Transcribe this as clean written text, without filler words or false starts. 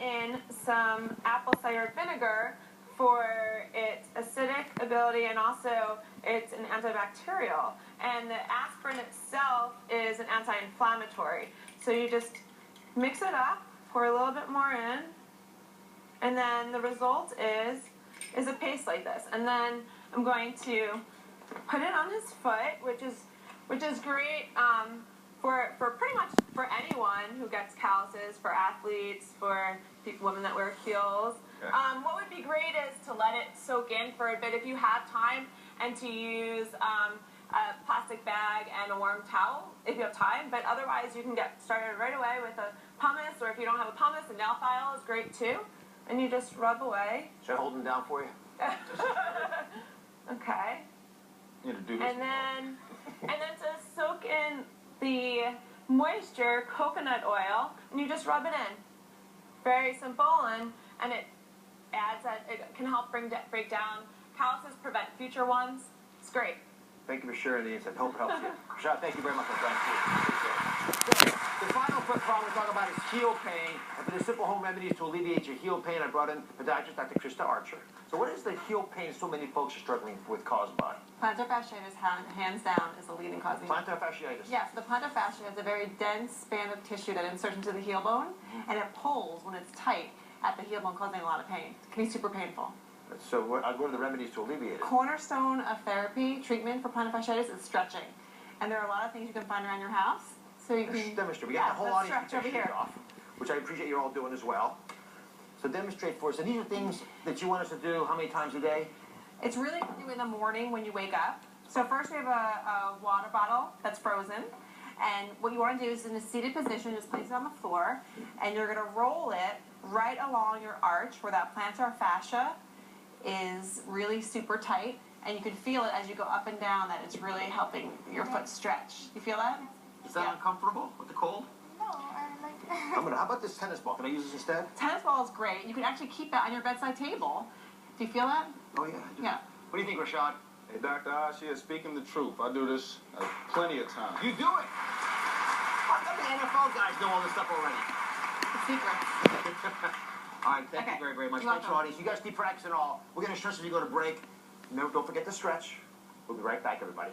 in some apple cider vinegar for its acidic ability, and also it's an antibacterial. And the aspirin itself is an anti-inflammatory. So you just mix it up, pour a little bit more in, and then the result is a paste like this. And then I'm going to put it on his foot, which is great for pretty much for anyone who gets calluses, for athletes, for women that wear heels. Okay. What would be great is to let it soak in for a bit if you have time, and to use a plastic bag and a warm towel if you have time. But otherwise, you can get started right away with a pumice, or if you don't have a pumice, a nail file is great too. And you just rub away. Should I hold them down for you? Okay. You need to do this. And then to soak in the moisture, coconut oil, and you just rub it in. Very simple, and it adds that it can help break down calluses, prevent future ones. It's great. Thank you for sharing the insight. Hope it helps you. Rashad, thank you very much for trying to. The final quick problem we're talking about is heel pain. And for the simple home remedies to alleviate your heel pain, I brought in podiatrist Dr. Krista Archer. So what is the heel pain so many folks are struggling with caused by? Plantar fasciitis, hands down, is the leading cause of Plantar fasciitis. Yes, the plantar fascia is a very dense band of tissue that inserts into the heel bone, and it pulls when it's tight at the heel bone, causing a lot of pain. It can be super painful. So what are the remedies to alleviate it? Cornerstone of therapy treatment for plantar fasciitis is stretching. And there are a lot of things you can find around your house. So you can demonstrate. We got the whole audience stretch over here off, which I appreciate you're all doing as well. So demonstrate for us. And these are things that you want us to do how many times a day? It's really to do in the morning when you wake up. So first we have a water bottle that's frozen. And what you want to do is in a seated position, just place it on the floor. And you're going to roll it right along your arch where that plantar fascia is really super tight. And you can feel it as you go up and down that it's really helping your foot stretch. You feel that? Is that uncomfortable with the cold? No, I like that. How about this tennis ball? Can I use this instead? Tennis ball is great. You can actually keep that on your bedside table. Do you feel that? Oh, yeah, I do. Yeah. What do you think, Rashad? Hey, Dr. Oz, she is speaking the truth. I do this plenty of times. You do it! How come the NFL guys know all this stuff already? It's secret. All right, thank you very, very much. You're Thanks, welcome. audience. You guys keep practicing all. We're going to stretch as we go to break. Remember, don't forget to stretch. We'll be right back, everybody.